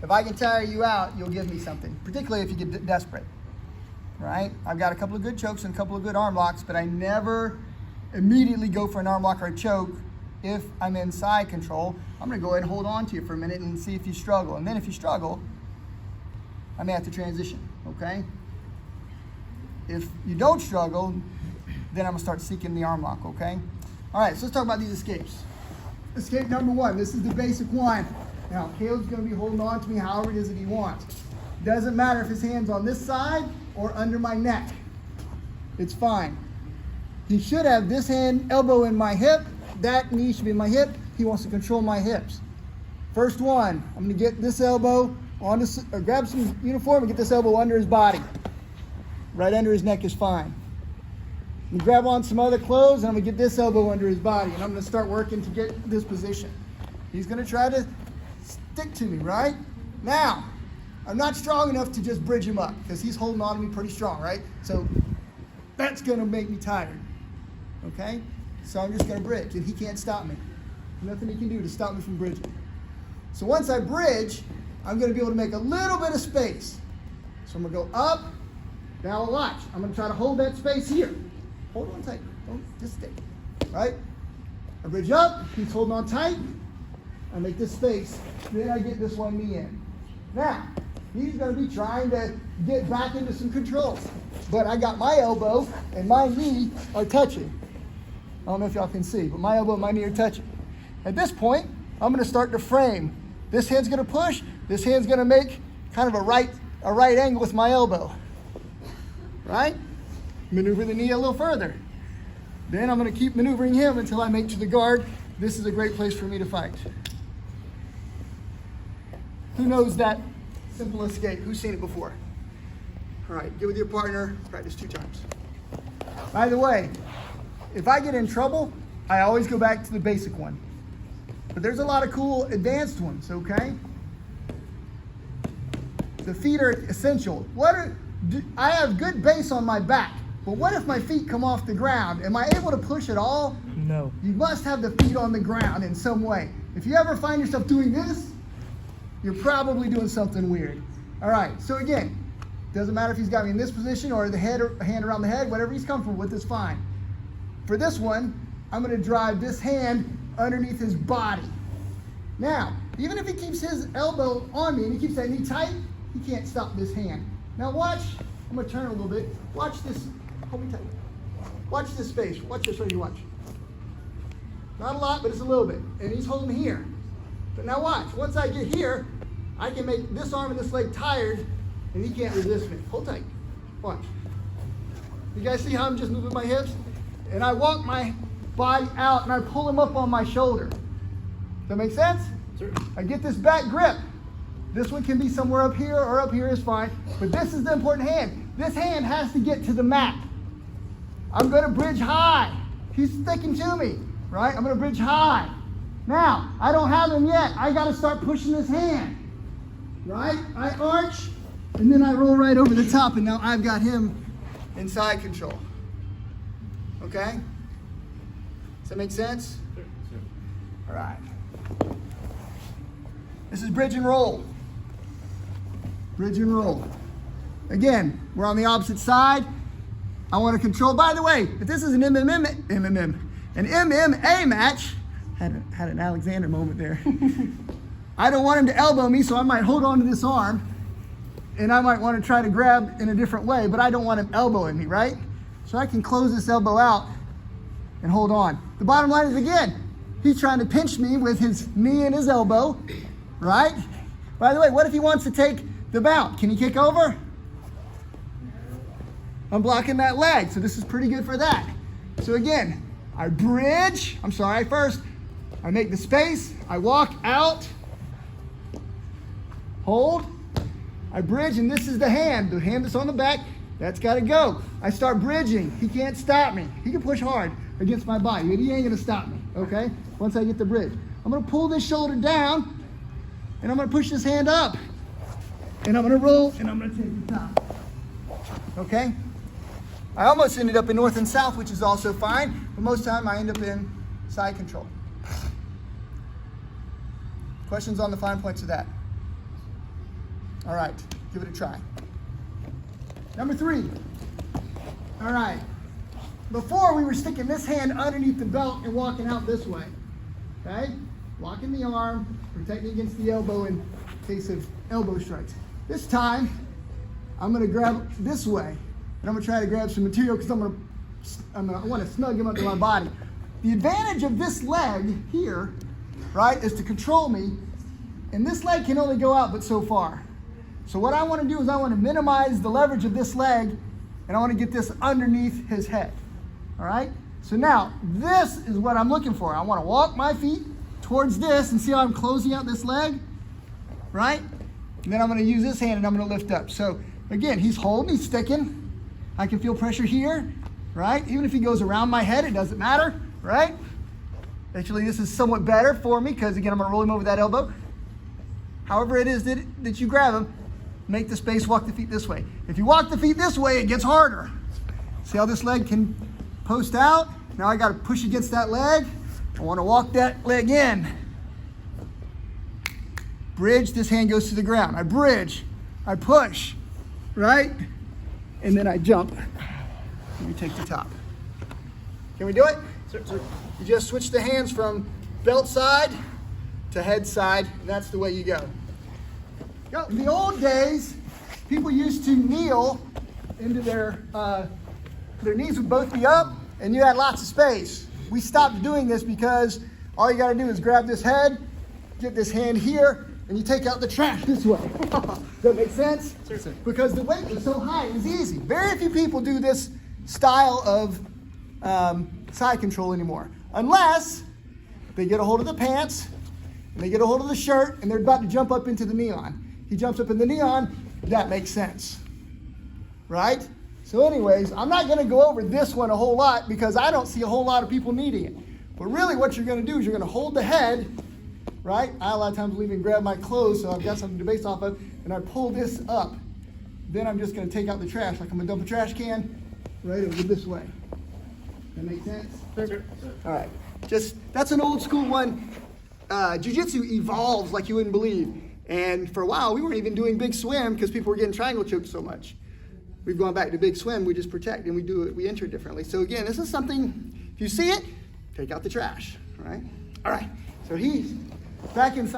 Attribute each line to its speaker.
Speaker 1: if I can tire you out, you'll give me something, particularly if you get desperate, right? I've got a couple of good chokes and a couple of good arm locks, but I never immediately go for an arm lock or a choke if I'm in side control. I'm gonna go ahead and hold on to you for a minute and see if you struggle. And then if you struggle, I may have to transition, okay? If you don't struggle, then I'm gonna start seeking the arm lock, okay? All right, so let's talk about these escapes. Escape number one, this is the basic one. Now, Caleb's gonna be holding on to me however it is that he wants. Doesn't matter if his hand's on this side or under my neck. It's fine. He should have this hand, elbow in my hip, that knee should be in my hip. He wants to control my hips. First one, I'm gonna get this elbow on this, or grab some uniform and get this elbow under his body. Right under his neck is fine. I'm gonna grab on some other clothes and I'm gonna get this elbow under his body and I'm gonna start working to get this position. He's gonna try to stick to me, right? Now, I'm not strong enough to just bridge him up because he's holding on to me pretty strong, right? So that's gonna make me tired, okay? So I'm just gonna bridge and he can't stop me. Nothing he can do to stop me from bridging. So once I bridge, I'm gonna be able to make a little bit of space. So I'm gonna go up. Now watch, I'm gonna try to hold that space here. Hold on tight, don't just stay, right? I bridge up, he's holding on tight. I make this space, then I get this one knee in. Now, he's gonna be trying to get back into some control. But I got my elbow and my knee are touching. I don't know if y'all can see, but my elbow and my knee are touching. At this point, I'm gonna start to frame. This hand's gonna push, this hand's gonna make kind of a right angle with my elbow. Right? Maneuver the knee a little further. Then I'm gonna keep maneuvering him until I make to the guard. This is a great place for me to fight. Who knows that simple escape? Who's seen it before? All right, get with your partner, practice 2 times. By the way, if I get in trouble, I always go back to the basic one. But there's a lot of cool advanced ones, okay? The feet are essential. I have good base on my back, but what if my feet come off the ground? Am I able to push at all?
Speaker 2: No.
Speaker 1: You must have the feet on the ground in some way. If you ever find yourself doing this, you're probably doing something weird. All right, so again, doesn't matter if he's got me in this position or the head or hand around the head, whatever he's comfortable with is fine. For this one, I'm gonna drive this hand underneath his body. Now, even if he keeps his elbow on me and he keeps that knee tight, he can't stop this hand. Now watch, I'm gonna turn a little bit. Watch this, hold me tight. Watch this space, watch this right here, watch. Not a lot, but it's a little bit. And he's holding here. But now watch, once I get here, I can make this arm and this leg tired and he can't resist me. Hold tight, watch. You guys see how I'm just moving my hips? And I walk my body out and I pull him up on my shoulder. Does that make sense?
Speaker 2: Sure.
Speaker 1: I get this back grip. This one can be somewhere up here or up here is fine, but this is the important hand. This hand has to get to the mat. I'm gonna bridge high. He's sticking to me, right? I'm gonna bridge high. Now, I don't have him yet. I gotta start pushing this hand, right? I arch, and then I roll right over the top, and now I've got him in side control. Okay? Does that make sense?
Speaker 2: Sure.
Speaker 1: All right. This is bridge and roll. Bridge and roll. Again, we're on the opposite side. I want to control. By the way, if this is an MMA match, had an Alexander moment there. I don't want him to elbow me, so I might hold on to this arm, and I might want to try to grab in a different way, but I don't want him elbowing me, right? So I can close this elbow out and hold on. The bottom line is, again, he's trying to pinch me with his knee and his elbow, right? By the way, what if he wants to take the mount? Can he kick over? I'm blocking that leg, so this is pretty good for that. So again, I bridge, first, I make the space, I walk out, hold, I bridge, and this is the hand that's on the back, that's gotta go. I start bridging, he can't stop me. He can push hard against my body, but he ain't gonna stop me, okay? Once I get the bridge. I'm gonna pull this shoulder down, and I'm gonna push this hand up, and I'm gonna roll, and I'm gonna take the top, okay? I almost ended up in north and south, which is also fine, but most of the time I end up in side control. Questions on the fine points of that? All right, give it a try. Number 3. All right. Before we were sticking this hand underneath the belt and walking out this way. Okay? Locking the arm, protecting against the elbow in case of elbow strikes. This time, I'm gonna grab this way, and I'm gonna try to grab some material because I want to snug him up to my body. The advantage of this leg here, right, is to control me, and this leg can only go out but so far. So what I want to do is I want to minimize the leverage of this leg, and I want to get this underneath his head. All right? So now, this is what I'm looking for. I want to walk my feet towards this and see how I'm closing out this leg, right? And then I'm going to use this hand and I'm going to lift up. So again, he's holding, he's sticking. I can feel pressure here, right? Even if he goes around my head, it doesn't matter, right? Actually, this is somewhat better for me because, again, I'm going to roll him over that elbow. However it is that you grab him, make the space, walk the feet this way. If you walk the feet this way, it gets harder. See how this leg can post out? Now I got to push against that leg. I want to walk that leg in. Bridge, this hand goes to the ground. I bridge, I push, right? And then I jump. Let me take the top. Can we do it? Sure. You just switch the hands from belt side to head side, and that's the way you go. In the old days, people used to kneel into their knees would both be up, and you had lots of space. We stopped doing this because all you gotta do is grab this head, get this hand here, and you take out the trash this way. Does that make sense?
Speaker 2: Sure.
Speaker 1: Because the weight was so high, it was easy. Very few people do this style of side control anymore, unless they get a hold of the pants, and they get a hold of the shirt, and they're about to jump up into the neon. He jumps up in the neon, that makes sense, right? So anyways, I'm not gonna go over this one a whole lot because I don't see a whole lot of people needing it. But really what you're gonna do is you're gonna hold the head, right? I a lot of times will even grab my clothes so I've got something to base off of, and I pull this up. Then I'm just gonna take out the trash, like I'm gonna dump a trash can right over this way. That make sense?
Speaker 2: Sure.
Speaker 1: All right, that's an old school one. Jiu Jitsu evolves like you wouldn't believe. And for a while, we weren't even doing big swim because people were getting triangle choked so much. We've gone back to big swim, we just protect and we enter differently. So again, this is something, if you see it, take out the trash, all right? All right, so he's back inside.